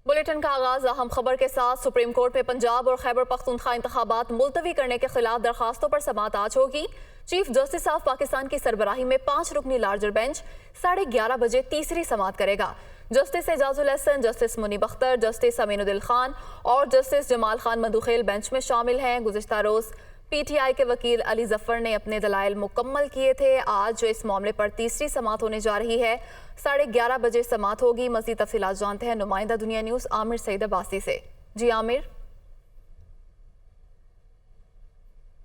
Bulletin का आगाज अहम खबर के साथ। सुप्रीम कोर्ट में पंजाब और खैबर पख्तूनख्वा इंतखाबात मुलतवी करने के खिलाफ दरखास्तों पर समाअत आज होगी। चीफ जस्टिस ऑफ पाकिस्तान की सरबराही में 5 रुकनी लार्जर बेंच 11:30 बजे तीसरी समाअत करेगा। Justice Ijazul Hassan, justice Munib Akhtar, justice Aminuddin Khan और जस्टिस जमाल खान मधुखेल बेंच में शामिल हैं। गुज़िश्ता रोज PTI के वकील अली जफर ने अपने दलाइल मुकम्मल किए थे। आज इस मामले पर तीसरी समाअत होने जा रही है। 11:30 बजे समाअत होगी। मज़ीद तफसीलात जानते हैं नुमाइंदा दुनिया न्यूज़ आमिर सईद अब्बासी से। जी आमिर।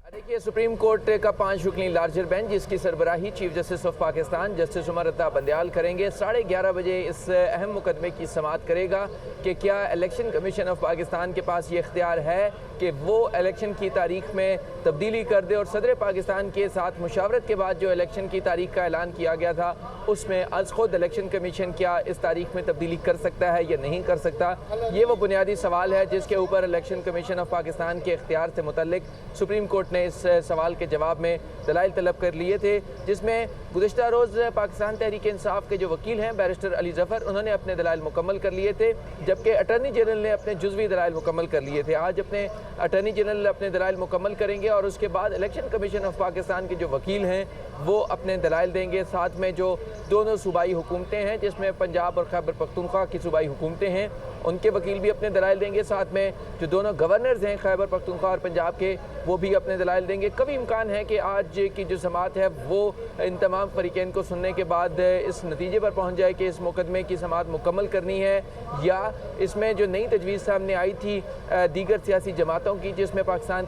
देखिए, सुप्रीम कोर्ट का 5 रुकनी लार्जर बेंच जिसकी सरबराही chief justice of Pakistan justice Umar Ata Bandial करेंगे, 11:30 बजे इस अहम मुकदमे की समाअत करेगा कि क्या इलेक्शन कमीशन ऑफ पाकिस्तान के पास ये इख्तियार है कि वो इलेक्शन की तारीख में तब्दीली कर दे और सदर पाकिस्तान के साथ मुशावरत के बाद जो इलेक्शन की तारीख का ऐलान किया गया था उसमें अज खुद इलेक्शन कमीशन क्या इस तारीख में तब्दीली कर सकता है या नहीं कर सकता। ये वो बुनियादी सवाल है जिसके ऊपर इलेक्शन कमीशन ऑफ पाकिस्तान के इख्तियार से मुतल्लिक सुप्रीम कोर्ट ने इस सवाल के जवाब में दलाइल तलब कर लिए थे, जिसमें गुज़िश्ता रोज़ पाकिस्तान तहरीक इंसाफ के जो वकील हैं बैरिस्टर अली जफर, उन्होंने अपने दलाइल मुकम्मल कर लिए थे, जबकि अटर्नी जनरल ने अपने जुज़वी दलाइल मुकम्मल कर लिए थे। आज अपने अटर्नी जनरल अपने दलाइल मुकम्मल करेंगे और उसके बाद इलेक्शन कमीशन ऑफ पाकिस्तान के जो वकील हैं वो अपने दलाइल देंगे। साथ में जो दोनों सूबाई हुकूमतें हैं जिसमें पंजाब और खैबर पख्तूनख्वा की सूबाई हुकूमतें हैं उनके वकील भी अपने दलाइल देंगे। साथ में जो दोनों गवर्नर्स हैं खैबर पख्तूनख्वा और पंजाब के वो भी अपने दलाइल देंगे। कभी इम्कान है कि आज की जो समाअत है वो इन तमाम फरीक़ैन को सुनने के बाद इस नतीजे पर पहुँच जाए कि इस मुकदमे की समाअत मुकम्मल करनी है, या इसमें जो नई तजवीज़ सामने आई थी दीगर सियासी जमातों की जिसमें पाकिस्तान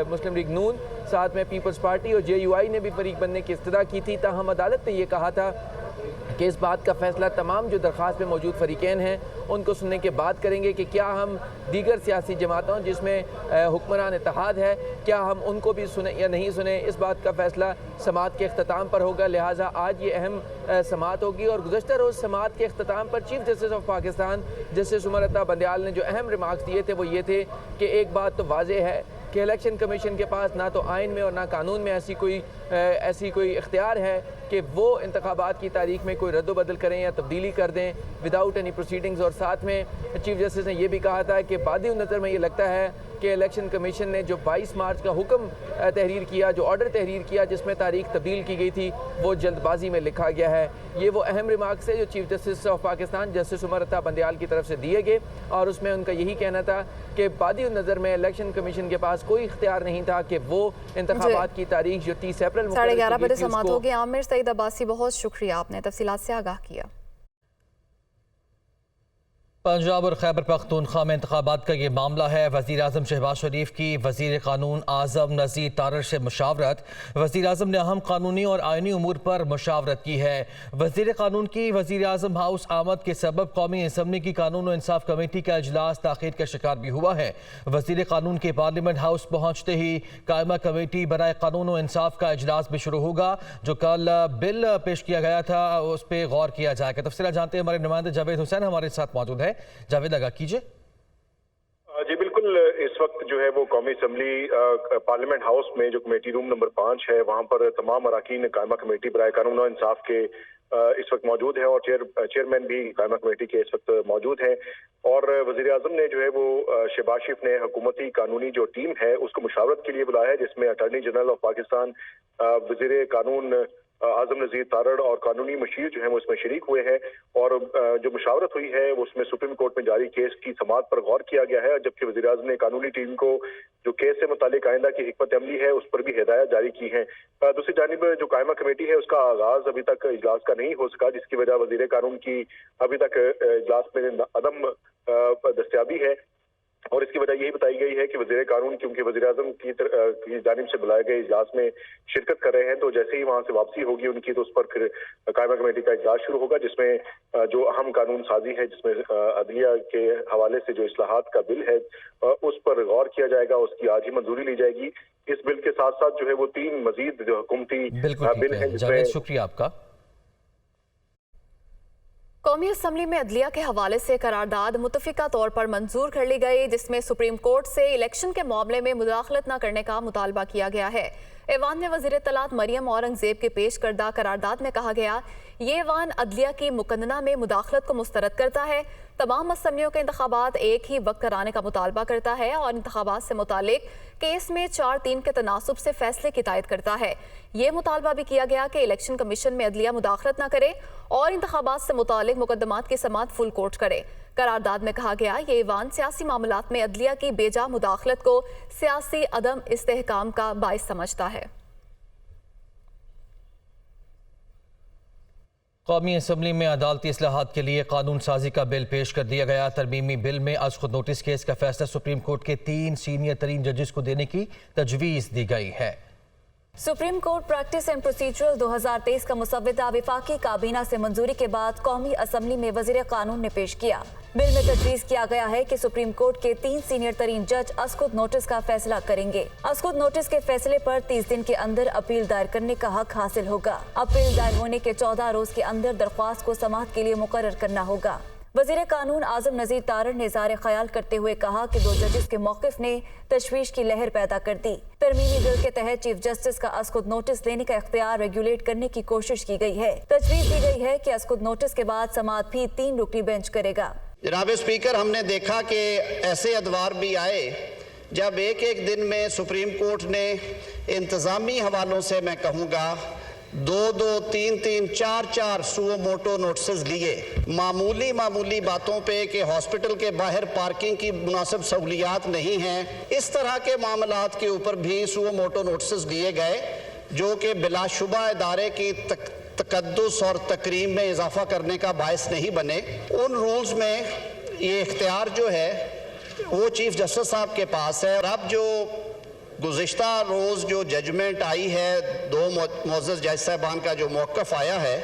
मुस्लिम लीग नून, साथ में पीपल्स पार्टी और JUI ने भी फरीक बनने की इस्तदा की थी, ताहम अदालत ने यह कहा था कि इस बात का फैसला तमाम जो दरख्वास्त में मौजूद फरीक़ैन हैं उनको सुनने के बाद करेंगे कि क्या हम दीगर सियासी जमातों जिसमें हुक्मरान इत्तेहाद है क्या हम उनको भी सुने या नहीं सुने। इस बात का फैसला समाअत के अख्ताम पर होगा, लिहाजा आज ये अहम समाअत होगी। और गुज़श्ता रोज़ समाअत के अख्ताम पर chief justice of Pakistan justice Umar Ata Bandial ने जो अहम रिमार्क्स दिए थे वो ये थे कि एक बात तो वाज़ेह है कि इलेक्शन कमीशन के पास ना तो आइन में और ना कानून में ऐसी कोई इख्तियार है कि वो इंतखाबात की तारीख में कोई रद्द बदल करें या तब्दीली कर दें विदाउट एनी प्रोसीडिंग्स। और साथ में चीफ जस्टिस ने यह भी कहा था कि बादी नज़र में ये लगता है कि इलेक्शन कमीशन ने जो 22 मार्च का हुक्म तहरीर किया, जो ऑर्डर तहरीर किया जिसमें तारीख तब्दील की गई थी, वो जल्दबाजी में लिखा गया है। ये वो अहम रिमार्क्स है जो chief justice of Pakistan justice Umar Ata Bandial की तरफ से दिए गए और उसमें उनका यही कहना था कि बादी नज़र में इलेक्शन कमीशन के पास कोई इख्तियार नहीं था कि वो इंतखाबात की तारीख जो 30 अप्रैल 11:30 बजे समाअत होगी। आमिर सईद अब्बासी, बहुत शुक्रिया, आपने तफसीलात से आगाह किया। पंजाब और खैबर पख्तूनख्वा में इंतखाबात का ये मामला है। वज़ीर आज़म शहबाज शरीफ की वज़ीर कानून आज़म नज़ीर तारड़ से मुशावरत। वज़ीर आज़म ने अहम कानूनी और आइनी उमूर पर मुशावरत की है। वज़ीर कानून की वज़ीर आज़म हाउस आमद के सबब कौमी असम्बली की कानून और इंसाफ कमेटी का इजलास ताख़ीर का शिकार भी हुआ है। वज़ीर कानून के पार्लियामेंट हाउस पहुँचते ही कायमा कमेटी बराए कानून और इंसाफ का इजलास भी शुरू होगा। जो कल बिल पेश किया गया था उस पर गौर किया जाएगा। तफसीलात जानते हैं हमारे नुमाइंदे जावेद हुसैन हमारे साथ मौजूद है। जावेद, लगा कीजिए। जी बिल्कुल, इस वक्त जो है वो कौमी असम्बली पार्लियामेंट हाउस में जो कमेटी रूम नंबर 5 है वहां पर तमाम अरकान कायमा कमेटी बराए कानून और इंसाफ के इस वक्त मौजूद है और चेयरमैन भी कायमा कमेटी के इस वक्त मौजूद हैं। और वज़ीर आज़म ने जो है वो शहबाज शरीफ ने हुकूमती कानूनी जो टीम है उसको मुशावरत के लिए बुलाया है, जिसमें अटॉर्नी जनरल ऑफ पाकिस्तान, वज़ीर कानून आज़म नज़ीर तारड़ और कानूनी मशीर जो है वो इसमें शरीक हुए हैं। और जो मुशावरत हुई है उसमें सुप्रीम कोर्ट में जारी केस की समाअत पर गौर किया गया है, जबकि वज़ीर आज़म ने कानूनी टीम को जो केस से मुतालिक आइंदा की हिकमत अमली है उस पर भी हिदायत जारी की है। दूसरी जानिब जो कायमा कमेटी है उसका आगाज अभी तक इजलास का नहीं हो सका, जिसकी वजह वज़ीर कानून की अभी तक इजलास में अदम दस्तयाबी है। और इसकी वजह यही बताई गई है कि वज़ीर कानून क्योंकि वज़ीर आज़म की जानिब से बुलाए गए इजलास में शिरकत कर रहे हैं, तो जैसे ही वहां से वापसी होगी उनकी तो उस पर फिर कायमा कमेटी का इजलास शुरू होगा, जिसमें जो अहम कानून साजी है जिसमें अदलिया के हवाले से जो इस्लाहात का बिल है उस पर गौर किया जाएगा, उसकी आज ही मंजूरी ली जाएगी। इस बिल के साथ साथ जो है वो 3 मजीद जो हुकूमती बिल है। शुक्रिया आपका। कौमी असम्बली में अदलिया के हवाले से करारदाद मुतफ़िका तौर पर मंजूर कर ली गई, जिसमें सुप्रीम कोर्ट से इलेक्शन के मामले में मुदाखलत न करने का मुतालबा किया गया है। ایوان میں وزیر اطلاعات مریم اورنگزیب کے پیش کردہ قرارداد میں کہا گیا یہ ایوان عدلیہ کی مقننہ میں مداخلت کو مسترد کرتا ہے، تمام اسمبلیوں کے انتخابات ایک ہی وقت کرانے کا مطالبہ کرتا ہے اور انتخابات سے متعلق کیس میں 4-3 کے تناسب سے فیصلے کی تائید کرتا ہے۔ یہ مطالبہ بھی کیا گیا کہ الیکشن کمیشن میں عدلیہ مداخلت نہ کرے اور انتخابات سے متعلق مقدمات کی سماعت فل کورٹ کرے۔ قرارداد میں کہا گیا یہ ایوان سیاسی معاملات میں عدلیہ کی بے جا مداخلت کو سیاسی عدم استحکام کا باعث سمجھتا ہے۔ قومی اسمبلی میں عدالتی اصلاحات کے لیے قانون سازی کا بل پیش کر دیا گیا۔ ترمیمی بل میں از خود نوٹس کیس کا فیصلہ سپریم کورٹ کے 3 سینئر ترین ججز کو دینے کی تجویز دی گئی ہے۔ Supreme court practice and procedural 2023 کا مسودہ وفاقی کابینہ سے منظوری کے بعد قومی اسمبلی میں وزیر قانون نے پیش کیا۔ بل میں تجویز کیا گیا ہے کہ سپریم کورٹ کے 3 سینئر ترین جج از خود نوٹس کا فیصلہ کریں گے۔ از خود نوٹس کے فیصلے پر 30 دن کے اندر اپیل دائر کرنے کا حق حاصل ہوگا۔ اپیل دائر ہونے کے 14 روز کے اندر درخواست کو سماعت کے لیے مقرر کرنا ہوگا۔ وزیر قانون اعظم نذیر تارڑ نے اظہار خیال کرتے ہوئے کہا کہ 2 ججز کے موقف نے تشویش کی لہر پیدا کر دی۔ ترمیمی بل کے تحت چیف جسٹس کا از خود نوٹس لینے کا اختیار ریگولیٹ کرنے کی کوشش کی گئی ہے۔ تجویز دی گئی ہے کہ از خود نوٹس کے بعد سماعت بھی 3 رکنی بینچ کرے گا۔ جناب اسپیکر، ہم نے دیکھا کہ ایسے ادوار بھی آئے جب ایک دن میں سپریم کورٹ نے انتظامی حوالوں سے میں کہوں گا 2-2, 3-3, 4-4 سو موٹو نوٹسز لیے معمولی باتوں پہ کہ ہاسپٹل کے باہر پارکنگ کی مناسب سہولیات نہیں ہیں، اس طرح کے معاملات کے اوپر بھی سو موٹو نوٹسز لیے گئے جو کہ بلا شبہ ادارے کی تقدس اور تکریم میں اضافہ کرنے کا باعث نہیں بنے۔ ان رولز میں یہ اختیار جو ہے وہ چیف جسٹس صاحب کے پاس ہے، اور اب جو گزشتہ روز جو ججمنٹ آئی ہے 2 معزز جج صاحبان کا جو موقف آیا ہے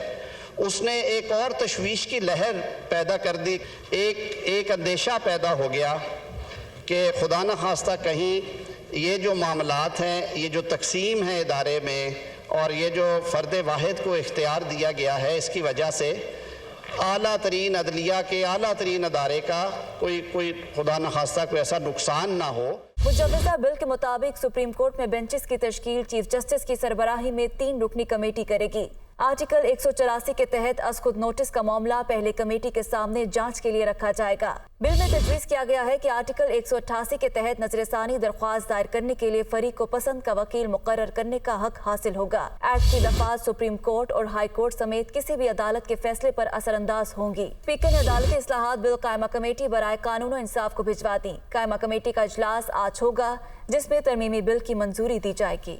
اس نے ایک اور تشویش کی لہر پیدا کر دی۔ ایک اندیشہ پیدا ہو گیا کہ خدا نخواستہ کہیں یہ جو معاملات ہیں، یہ جو تقسیم ہے ادارے میں اور یہ جو فرد واحد کو اختیار دیا گیا ہے، اس کی وجہ سے اعلیٰ ترین عدلیہ کے اعلیٰ ترین ادارے کا کوئی خدا نخواستہ کوئی ایسا نقصان نہ ہو۔ مجوزہ بل کے مطابق سپریم کورٹ میں بینچز کی تشکیل چیف جسٹس کی سربراہی میں 3 رکنی کمیٹی کرے گی۔ آرٹیکل 184 کے تحت از خود نوٹس کا معاملہ پہلے کمیٹی کے سامنے جانچ کے لیے رکھا جائے گا۔ بل میں تجویز کیا گیا ہے کہ آرٹیکل 188 کے تحت نظر ثانی درخواست دائر کرنے کے لیے فریق کو پسند کا وکیل مقرر کرنے کا حق حاصل ہوگا۔ ایکٹ کی دفعات سپریم کورٹ اور ہائی کورٹ سمیت کسی بھی عدالت کے فیصلے پر اثر انداز ہوں گی۔ اسپیکر نے عدالتی اصلاحات بل قائمہ کمیٹی برائے قانون و انصاف کو بھجوا دی۔ قائمہ کمیٹی کا اجلاس آج ہوگا جس میں ترمیمی بل کی منظوری دی جائے گی۔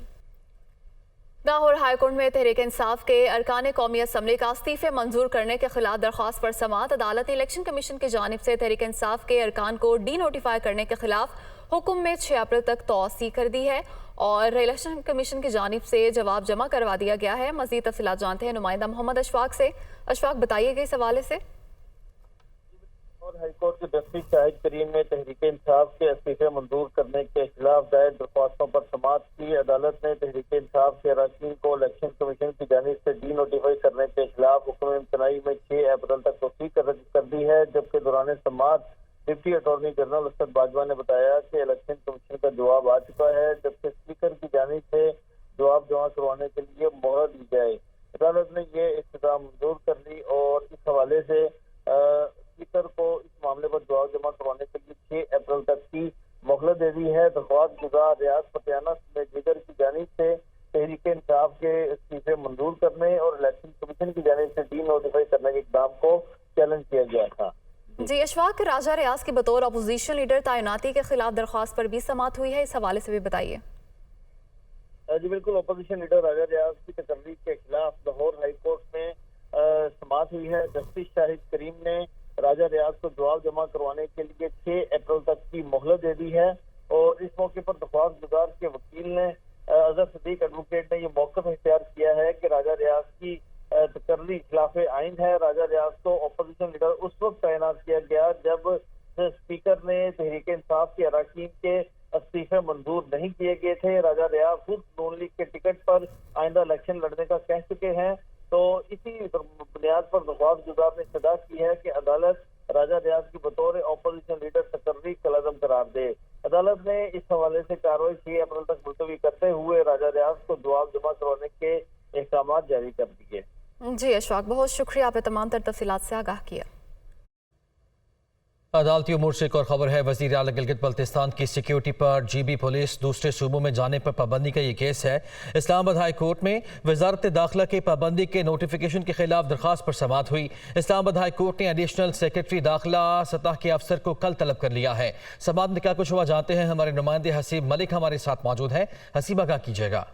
لاہور ہائی کورٹ میں تحریک انصاف کے ارکان قومی اسمبلی کا استعفے منظور کرنے کے خلاف درخواست پر سماعت۔ عدالت نے الیکشن کمیشن کی جانب سے تحریک انصاف کے ارکان کو ڈی نوٹیفائی کرنے کے خلاف حکم میں 6 اپریل تک توسیع کر دی ہے اور الیکشن کمیشن کی جانب سے جواب جمع کروا دیا گیا ہے۔ مزید تفصیلات جانتے ہیں نمائندہ محمد اشفاق سے۔ اشفاق، بتائیے گا اس حوالے سے۔ اور ہائی کورٹ کے 10ویں شاہد کریم نے تحریک انصاف کے استعفے منظور کرنے کے خلاف دائر درخواستوں پر سماعت کی۔ عدالت نے تحریک انصاف کے اراکین کو الیکشن کمیشن کی جانب سے ڈی نوٹیفائی کرنے کے خلاف حکم امتناعی میں 6 اپریل تک توسیع کر دی ہے، جبکہ دوران سماعت deputy attorney general Asad Bajwa نے بتایا کہ الیکشن کمیشن کا جواب آ چکا ہے، جبکہ اسپیکر کی جانب سے جواب جمع کروانے کے لیے مہر دی جائے۔ عدالت نے یہ استدعا منظور کر لی اور اس حوالے سے اسپیکر کو اس معاملے پر جواب جمع کروانے کے لیے 6 اپریل تک کی مہلت دے دی ہے۔ درخواست گزار ریاض پٹیانہ میں دیگر کی جانب سے تحریک انصاف کے استعفے منظور کرنے اور الیکشن کمیشن کی جانب سے ڈی نوٹیفائی کرنے کے اقدام کو چیلنج کیا گیا تھا۔ جی اشفاق، راجہ ریاض کی بطور اپوزیشن لیڈر تعیناتی کے خلاف درخواست پر بھی سماعت ہوئی ہے، اس حوالے سے بھی بتائیے۔ جی بالکل، اپوزیشن لیڈر راجہ ریاض کی تقرری کے خلاف لاہور ہائی کورٹ میں سماعت ہوئی ہے۔ جسٹس شاہد کریم نے راجہ ریاض کو جواب جمع کروانے کے لیے 6 اپریل تک کی مہلت دے دی ہے اور اس موقع پر درخواست گزار کے وکیل نے اظہر صدیق ایڈوکیٹ نے یہ موقف اختیار کیا ہے کہ راجہ ریاض کی تقرری خلاف آئین ہے۔ راجہ ریاض کو اپوزیشن لیڈر اس وقت تعینات کیا گیا جب اسپیکر نے تحریک انصاف کے اراکین کے استعفے منظور نہیں کیے گئے تھے۔ راجہ ریاض خود نون لیگ کے ٹکٹ پر آئندہ الیکشن لڑنے کا کہہ چکے ہیں، تو اسی بنیاد پر درخواست گزار نے استدعا کی ہے کہ عدالت راجہ ریاض کی بطور اپوزیشن لیڈر تقرری کالعدم قرار دے۔ عدالت نے اس حوالے سے کارروائی 6 اپریل تک ملتوی کرتے ہوئے راجہ ریاض کو जारी कर दी है। जी अशफाक, बहुत शुक्रिया, आपने तमाम तर तफसीलात से आगाह किया। अदालती उमूर से एक और खबर है। वज़ीर आला गिलगित बल्तिस्तान की सिक्योरिटी पर GB पुलिस दूसरे सूबों में जाने पर पाबंदी का ये केस है। इस्लामाबाद हाई कोर्ट में वजारत दाखिला के पाबंदी के नोटिफिकेशन के खिलाफ दरख्वास्त पर समाअत हुई। इस्लामाबाद हाई कोर्ट ने एडिशनल सेक्रेटरी दाखिला सतह के अफसर को कल तलब कर लिया है। समाअत में क्या कुछ हुआ जानते हैं, हमारे नुमाइंदे हसीब मलिक हमारे साथ मौजूद हैं। हसीब आगाह कीजिएगा।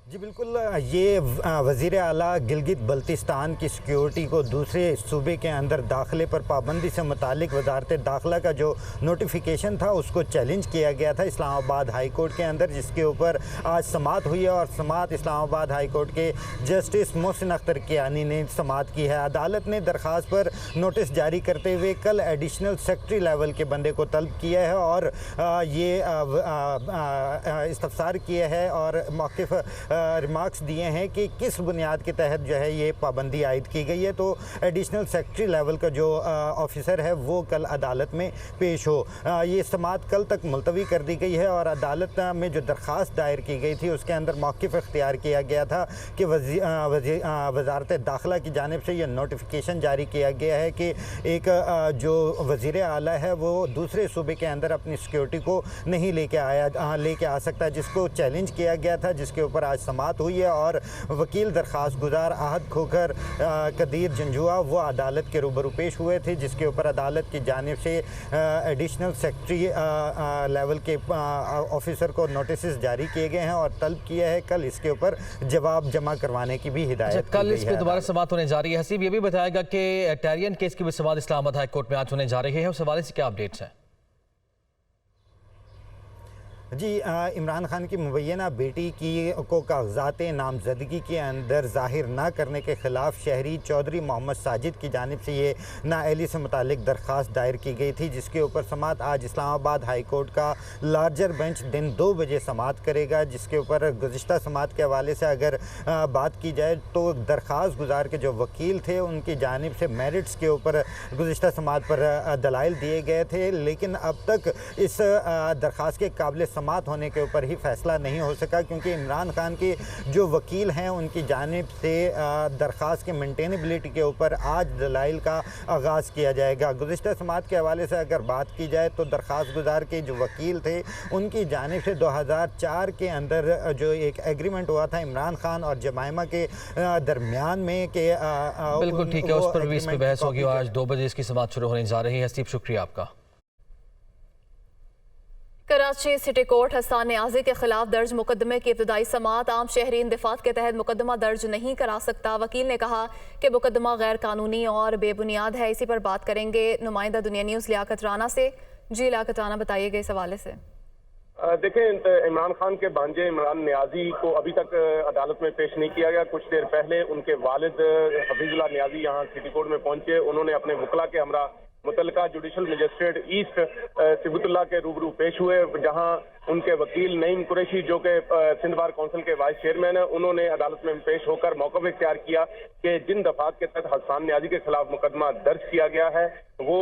जी बिल्कुल, ये वज़ीर आला गिलगित बल्तिस्तान की सिक्योरिटी को दूसरे सूबे के अंदर दाखिले पर पाबंदी से मुतालिक वजारत दाखिला का जो नोटिफिकेशन था उसको चैलेंज किया गया था इस्लामाबाद हाई कोर्ट के अंदर, जिसके ऊपर आज समाअत हुई है। और समाअत इस्लामाबाद हाई कोर्ट के जस्टिस मोहसिन अख्तर कियानी ने समाअत की है। अदालत ने दरख्वास्त पर नोटिस जारी करते हुए कल एडिशनल सेक्रेटरी लेवल के बंदे को तलब किया है और ये इस्तफसार किया है और मौक़िफ़ रिमार्क्स दिए हैं कि किस बुनियाद के तहत जो है ये पाबंदी आयद की गई है। तो एडिशनल सेक्रेटरी लेवल का जो ऑफिसर है वो कल अदालत में पेश हो। ये समाअत कल तक मुलतवी कर दी गई है और अदालत में जो दरख्वास्त दायर की गई थी उसके अंदर मौक़िफ़ इख्तियार किया गया था कि वजारत दाखिला की जानिब से ये नोटिफिकेशन जारी किया गया है कि एक जो वज़ीर आला है वो दूसरे सूबे के अंदर अपनी सिक्योरिटी को नहीं लेके आ सकता, जिसको चैलेंज किया गया था, जिसके ऊपर आज समाअत हुई है। और वकील दरख्वास्त गुजार आहद खोखर कदीर जंजुआ वो अदालत के रूबरू पेश हुए थे, जिसके ऊपर अदालत की जानिब से एडिशनल सेक्रेटरी लेवल के ऑफिसर को नोटिस जारी किए गए हैं और तलब किया है कल इसके ऊपर जवाब जमा करवाने की भी हिदायत की कल गई इस पर है। दोबारा समाअत होने जा रही है। हसीब ये भी बताएगा कि टेरियन केस की भी समाअत इस्लामाबाद हाई कोर्ट में आज होने जा रही है, उस हवाले से क्या अपडेट्स हैं? जी, इमरान खान की मुबैना बेटी को कागजात नामजदगी के अंदर ज़ाहिर ना करने के ख़िलाफ़ शहरी चौधरी मोहम्मद साजिद की जानिब से ये नाअहली से मुतालिक दरख्वास्त दायर की गई थी, जिसके ऊपर समाअत आज इस्लामाबाद हाई कोर्ट का लार्जर बेंच दिन 2 बजे समाअत करेगा। जिसके ऊपर गुज़िश्ता समाअत के हवाले से अगर बात की जाए तो दरख्वास्त गुजार के जो वकील थे उनकी जानिब से मेरिट्स के ऊपर गुज़िश्ता समाअत पर दलाइल दिए गए थे, लेकिन अब तक इस दरख्वास्त के काबिल समाअत होने के ऊपर ही फैसला नहीं हो सका, क्योंकि इमरान खान के जो वकील हैं उनकी जानिब से दरख्वास्त के मेंटेनेबिलिटी के ऊपर आज दलाइल का आगाज़ किया जाएगा। गुज़िश्ता समाअत के हवाले से अगर बात की जाए तो दरख्वास्त गुजार के जो वकील थे उनकी जानिब से 2004 के अंदर जो एक एग्रीमेंट हुआ था इमरान खान और जमाइमा के दरमियान में कि बिल्कुल ठीक है, उस पर भी इस पर बहस होगी और आज 2 बजे इसकी समाअत शुरू होने जा रही है। हसीब शुक्रिया आपका। कराची सिटी कोर्ट हसन न्याजी के खिलाफ दर्ज मुकदमे की इब्तदाई समाअत आम शहरी इंतफाद के तहत मुकदमा दर्ज नहीं करा सकता। वकील ने कहा कि मुकदमा गैर कानूनी और बेबुनियाद है। इसी पर बात करेंगे नुमाइंदा दुनिया न्यूज़ लियाकत राना से। जी लियाकत राना, बताइएगा इस हवाले से। देखें, इमरान खान के भांजे इमरान न्याजी को अभी तक अदालत में पेश नहीं किया गया। कुछ देर पहले उनके वालिद हफीजुल्लाह न्याजी यहाँ सिटी कोर्ट में पहुंचे। उन्होंने अपने वकला के हमरा मुतल्लिका जुडिशल मजिस्ट्रेट ईस्ट सिबतुल्लाह के रूबरू पेश हुए, जहां उनके वकील नईम कुरैशी जो कि सिंध बार काउंसिल के वाइस चेयरमैन है, उन्होंने अदालत में पेश होकर मौक़िफ़ इख्तियार किया कि जिन दफात के तहत हसन न्याजी के खिलाफ मुकदमा दर्ज किया गया है वो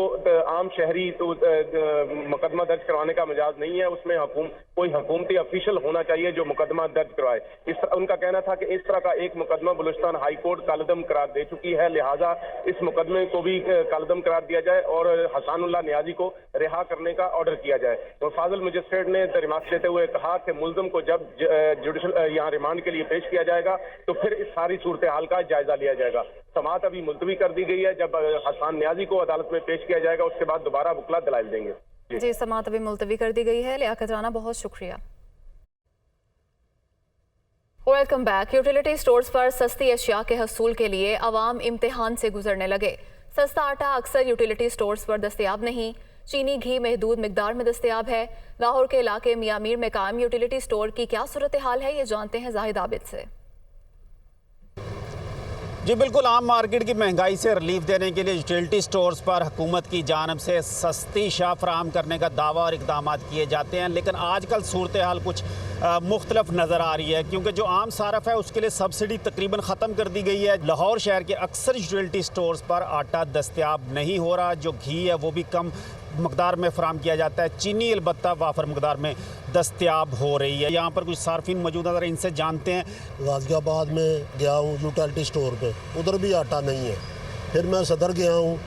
आम शहरी तो मुकदमा दर्ज करवाने का मिजाज नहीं है, उसमें कोई हुकूमती ऑफिशियल होना चाहिए जो मुकदमा दर्ज करवाए। उनका कहना था कि इस तरह का एक मुकदमा बलूचिस्तान हाई कोर्ट कालदम करार दे चुकी है, लिहाजा इस मुकदमे को भी कालदम करार दिया जाए और हसानुल्लाह न्याजी को रिहा करने का ऑर्डर किया जाए। तो फाजिल मजिस्ट्रेट ने रिमार्क देते हुए कहा कि मुल्ज़िम को जब जुडिशल यहाँ रिमांड के लिए पेश किया जाएगा तो फिर इस सारी सूरत हाल का जायजा लिया जाएगा। समाअत अभी मुलतवी कर दी गई है, जब हसन न्याजी को अदालत में पेश किया जाएगा उसके बाद दोबारा वकला दलाइल देंगे। जी, समाअत अभी मुलतवी कर दी गई है। लियाकत राना, बहुत शुक्रिया। Welcome back. यूटिलिटी स्टोर्स पर सस्ती अशिया के हसूल के लिए अवाम इम्तिहान से गुजरने लगे। सस्ता आटा अक्सर यूटिलिटी स्टोर्स पर दस्तयाब नहीं। चीनी घी महदूद मिकदार में दस्तयाब है। लाहौर के इलाके मियां मीर में कायम यूटिलिटी स्टोर की क्या सूरत हाल है, ये जानते हैं जाहिद आबिद से। जी बिल्कुल, आम मार्केट की महंगाई से रिलीफ देने के लिए यूटिलिटी स्टोर्स पर हुकूमत की जानिब से सस्ती शा फराहम करने का दावा और इकदाम किए जाते हैं, लेकिन आजकल सूरत हाल कुछ मुख्तलिफ नज़र आ रही है, क्योंकि जो आम सारफ है उसके लिए सब्सिडी तकरीबन ख़त्म कर दी गई है। लाहौर शहर के अक्सर यूटिलिटी स्टोर्स पर आटा दस्तयाब नहीं हो रहा, जो घी है वो भी कम मकदार में फ़राहम किया जाता है। चीनी अलबत्ता वाफर मकदार में दस्तयाब हो रही है। यहाँ पर कुछ सार्फिन मौजूद हैं, इनसे जानते हैं। गाजियाबाद में गया हूँ यूटिलिटी स्टोर पे, उधर भी आटा नहीं है। फिर मैं सदर गया हूँ,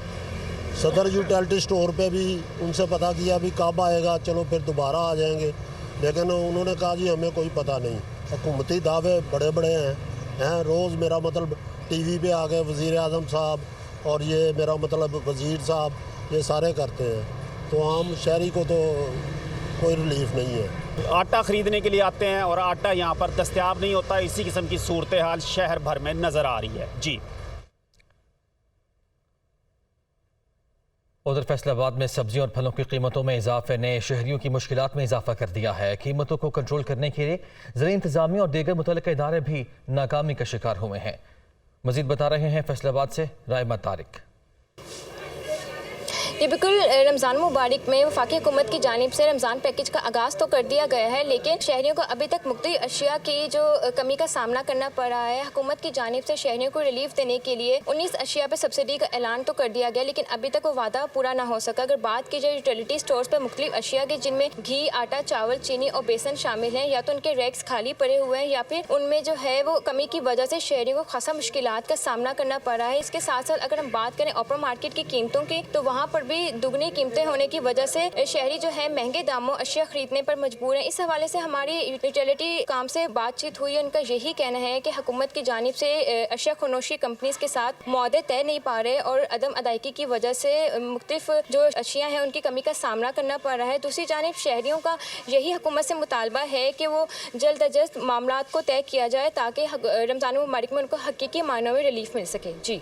सदर यूटिलिटी स्टोर पे भी उनसे पता किया भी कब आएगा, चलो फिर दोबारा आ जाएंगे, लेकिन उन्होंने कहा जी हमें कोई पता नहीं। हुकूमती दावे बड़े बड़े हैं रोज़ मेरा मतलब टीवी पे आ गए वज़ीर आज़म साहब और ये मेरा मतलब वज़ीर साहब, ये सारे करते हैं, तो आम शहरी को तो कोई रिलीफ नहीं है। आटा ख़रीदने के लिए आते हैं और आटा यहाँ पर दस्तयाब नहीं होता। इसी किस्म की सूरत हाल शहर भर में नज़र आ रही है। जी। उधर फैसलाबाद में सब्जियों और फलों की कीमतों में इजाफे ने शहरियों की मुश्किलात में इजाफा कर दिया है। कीमतों को कंट्रोल करने के लिए ज़िला इंतज़ामिया और दीगर मुतल्लिका इदारे भी नाकामी का शिकार हुए हैं। मज़ीद बता रहे हैं फैसलाबाद से रायमा तारिक। ये बिल्कुल रमज़ान मुबारक में वफाकी हुकूमत की जानिब से रमज़ान पैकेज का आगाज़ तो कर दिया गया है, लेकिन शहरियों को अभी तक मुख्तलिफ अशिया की जो कमी का सामना करना पड़ रहा है। हुकूमत की जानिब से शहरियों को रिलीफ देने के लिए 19 अशिया पर सब्सिडी का ऐलान तो कर दिया गया, लेकिन अभी तक वो वादा पूरा ना हो सका। अगर बात की जाए यूटिलिटी स्टोर्स पर मुख्तलिफ अशिया के, जिनमें घी, आटा, चावल, चीनी और बेसन शामिल हैं, या तो उनके रैक्स खाली पड़े हुए हैं या फिर उनमें जो है वो कमी की वजह से शहरियों को खासा मुश्किलात का सामना करना पड़ रहा है। इसके साथ साथ अगर हम बात करें ओपन मार्केट की कीमतों की, तो वहाँ पर भी दुगनी कीमतें होने की वजह से शहरी जो है महंगे दामों अशिया खरीदने पर मजबूर हैं। इस हवाले से हमारी यूटिलिटी काम से बातचीत हुई है। उनका यही कहना है कि हुकूमत की जानिब से अशिया खनोशी कंपनीज के साथ मुआहदे तय नहीं पा रहे और अदम अदायगी की वजह से मुख्तलिफ जो अशिया हैं उनकी कमी का सामना करना पड़ रहा है। दूसरी जानिब शहरियों का यही हुकूमत से मुतालबा है कि वो जल्द अज जल्द मामलात को तय किया जाए ताकि रमज़ान मुबारक में उनको हकीकी मायनों में रिलीफ मिल सके। जी।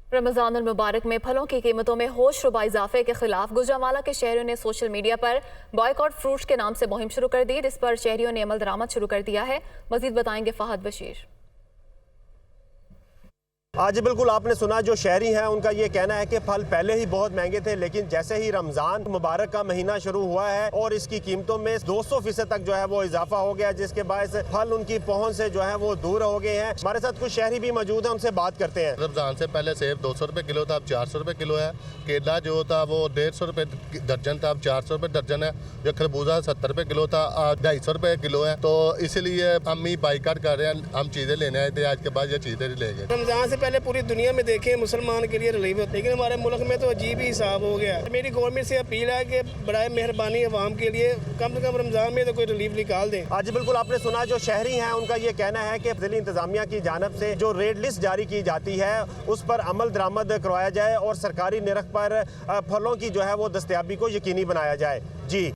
रमज़ान मुबारक में फलों की कीमतों में होश रुबा इजाफे के खिलाफ गुजरांवाला के शहरियों ने सोशल मीडिया पर बॉयकॉट फ्रूट्स के नाम से मुहिम शुरू कर दी, जिस पर शहरियों ने अमल दरामद शुरू कर दिया है। मजीद बताएंगे फहद बशीर। आज बिल्कुल आपने सुना, जो शहरी हैं उनका ये कहना है कि फल पहले ही बहुत महंगे थे, लेकिन जैसे ही रमज़ान मुबारक का महीना शुरू हुआ है और इसकी कीमतों में 200% तक जो है वो इजाफा हो गया, जिसके बायस फल उनकी पहुंच से जो है वो दूर हो गए हैं। हमारे साथ कुछ शहरी भी मौजूद हैं, उनसे बात करते हैं। रमज़ान से पहले सेब 200 रुपये किलो था, अब 400 रुपये किलो है। केला जो था वो 150 रुपये दर्जन था, अब 400 रुपये दर्जन है। जो खरबूजा 70 रुपये किलो था, आज 250 रुपये किलो है। तो इसीलिए हम ही बाइकाट कर रहे हैं। हम चीज़ें लेने आए थे, आज के बाद ये चीज़ें ले गए। रमज़ान से पहले पूरी दुनिया देखें मुसलमान के लिए रिलीफ होती है, लेकिन हमारे मुल्क में तो अजीब ही हिसाब हो गया। मेरी गवर्नमेंट से अपील है कि बड़ाए मेहरबानी अवाम के लिए कम से कम रमजान में तो कोई रिलीफ निकाल दें। आज बिल्कुल आपने सुना, जो शहरी हैं उनका ये कहना है कि ज़िला इंतजामिया की जानिब से जो रेड लिस्ट जारी की जाती है उस पर अमल दरामद करवाया जाए और सरकारी निरख पर फलों की जो है वो दस्तयाबी को यकीनी बनाया जाए। जी,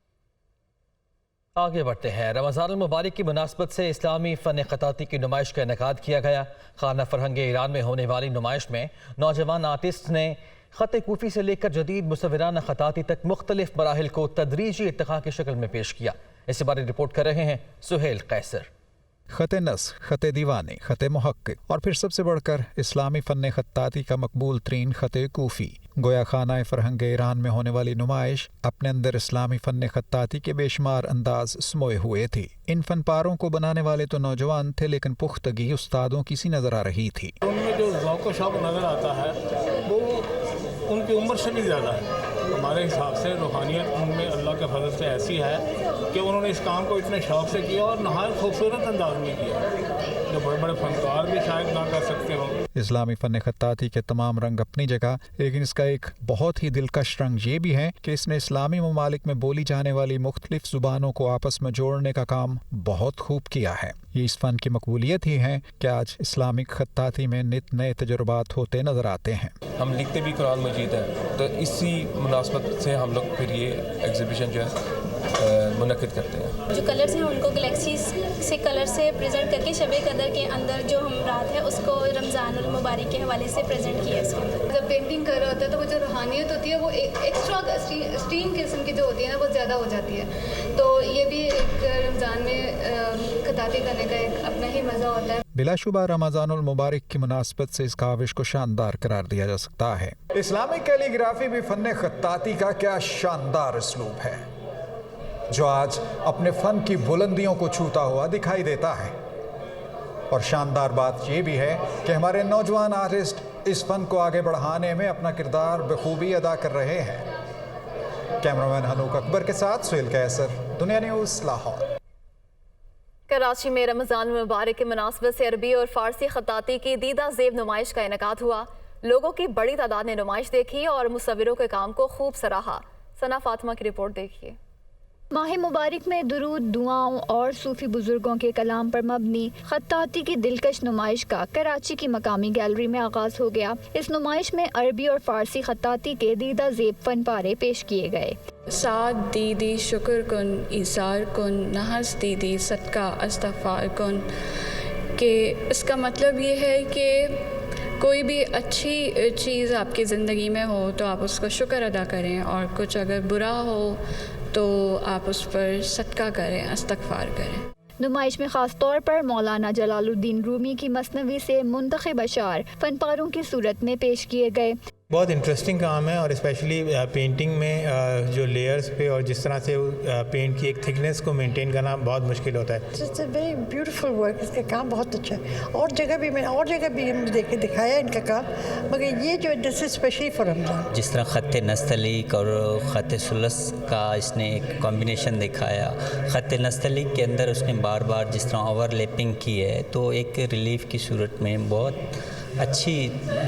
आगे बढ़ते हैं। रमज़ान मुबारक की मुनासबत से इस्लामी फ़न ख़ताती की नुमाइश का इनेकाद किया गया। खाना फरहंग ईरान में होने वाली नुमाइश में नौजवान आर्टिस्ट ने ख़त कूफ़ी से लेकर जदीद मुसव्विराना ख़ताती तक मुख्तलिफ मराहिल को तदरीजी इत्तिक़ा की शक्ल में पेश किया। इस बारे रिपोर्ट कर रहे हैं सुहेल कैसर। ख़त नस्ख, ख़त दीवाने, ख़त मुहक्किक और फिर सबसे बढ़कर इस्लामी फ़न ख़त्ताती का मकबूल तरीन ख़त कूफ़ी। गोया खाना फरहंग ईरान में होने वाली नुमाइश अपने अंदर इस्लामी फ़न ख़त्ताती के बेशुमार अंदाज समोए हुए थी। इन फनपारों को बनाने वाले तो नौजवान थे, लेकिन पुख्तगी उस्तादों की सी नज़र आ रही थी। उनमें जो ज़ौक़ शौक़ नज़र आता है वो उनकी उम्र से भी ज़्यादा है। हमारे हिसाब से रूहानियत उनमें अल्लाह के फजल से ऐसी है कि उन्होंने इस काम को इतने शौक़ से किया और नहायत खूबसूरत अंदाज में किया, जो बड़े बड़े फनकार भी शायद ना कर सकते हो। इस्लामी फ़न ख़त्ताती के तमाम रंग अपनी जगह, लेकिन इसका एक बहुत ही दिलकश रंग ये भी है कि इसने इस्लामी ममालिक में बोली जाने वाली मुख्तलिफ ज़ुबानों को आपस में जोड़ने का काम बहुत खूब किया है। ये इस फ़न की मकबूलियत ही है कि आज इस्लामिक ख़त्ताती में नित नए तजुर्बात होते नज़र आते हैं। हम लिखते भी कुरान मजीद है, तो इसी मुनासबत से हम लोग फिर ये एग्जीबिशन जो है मुनक़िद करते हैं। जो कलर्स हैं उनको गैलेक्सी से कलर से प्रेजेंट करके शब कदर के अंदर जो हम रात है उसको रमज़ान मुबारक के हवाले से प्रेजेंट किया इसके अंदर। जब पेंटिंग कर रहा होता है तो वो जो रूहानियत होती है वो एक्स्ट्रा एक्सट्रीम किस्म की जो होती है ना वो ज़्यादा हो जाती है। तो ये भी एक रमज़ान में ख़त्ताती करने का एक अपना ही मज़ा होता है। बिलाशुबा रमज़ानुल मुबारक की मुनासबत से इस काविश को शानदार करार दिया जा सकता है। इस्लामिक कैलीग्राफी भी फ़न ख़त्ताती का क्या शानदार इसलूब है, जो आज अपने फ़न की बुलंदियों को छूता हुआ दिखाई देता है। और शानदार बात यह भी है कि हमारे नौजवान आर्टिस्ट इस फन को आगे बढ़ाने में अपना किरदार बखूबी अदा कर रहे हैं। कैमरामैन हनूक अकबर के साथ सुहेल कैसर, दुनिया न्यूज़, लाहौर। कराची में रमज़ान मुबारक के मुनासबत से अरबी और फ़ारसी ख़त्ताती की दीदा ज़ेब नुमाइश का इनेकाद हुआ। लोगों की बड़ी तादाद ने नुमाइश देखी और मुसव्विरों के काम को खूब सराहा। सना फातिमा की रिपोर्ट देखिए। माह मुबारक में दुरूद, दुआओं और सूफी बुजुर्गों के कलाम पर मबनी खत्ताती की दिलकश नुमाइश का कराची की मकामी गैलरी में आगाज हो गया। इस नुमाइश में अरबी और फारसी खत्ताती के दीदा ज़ेब फन पारे पेश किए गए। साद दीदी शुक्र कुन, इसार कुन, नहस दीदी सदका अस्तगफार कुन, के इसका मतलब ये है कि कोई भी अच्छी चीज़ आपकी ज़िंदगी में हो तो आप उसको शुक्र अदा करें, और कुछ अगर बुरा हो तो आप उस पर सदका करें, इस्तग़फ़ार करें। नुमाइश में ख़ास तौर पर मौलाना जलालुद्दीन रूमी की मसनवी से मुंतखब अशार फनपारों की सूरत में पेश किए गए। बहुत इंटरेस्टिंग काम है, और स्पेशली पेंटिंग में जो लेयर्स पे और जिस तरह से पेंट की एक थिकनेस को मेंटेन करना बहुत मुश्किल होता है। It's a very beautiful work, इसका काम बहुत अच्छा है। और जगह भी हमने दिखाया इनका काम, मगर ये जो this is specially for Ramzan. जिस तरह ख़त नस्तलीक और ख़त सुलस का इसने एक कॉम्बिनेशन दिखाया, ख़त नस्तलीक के अंदर उसने बार बार जिस तरह ओवरलैपिंग की है, तो एक रिलीफ की सूरत में बहुत अच्छी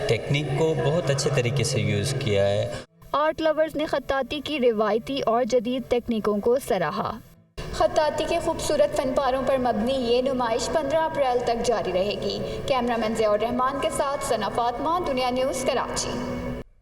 टेक्निक को बहुत अच्छे तरीके से यूज़ किया है। आर्ट लवर्स ने खत्ताती की रिवायती और जदीद तकनीकों को सराहा। खत्ताती के खूबसूरत फनपारों पर मबनी ये नुमाइश 15 अप्रैल तक जारी रहेगी। कैमरामैन ज़ियाउर रहमान के साथ सना फातिमा, दुनिया न्यूज़, कराची।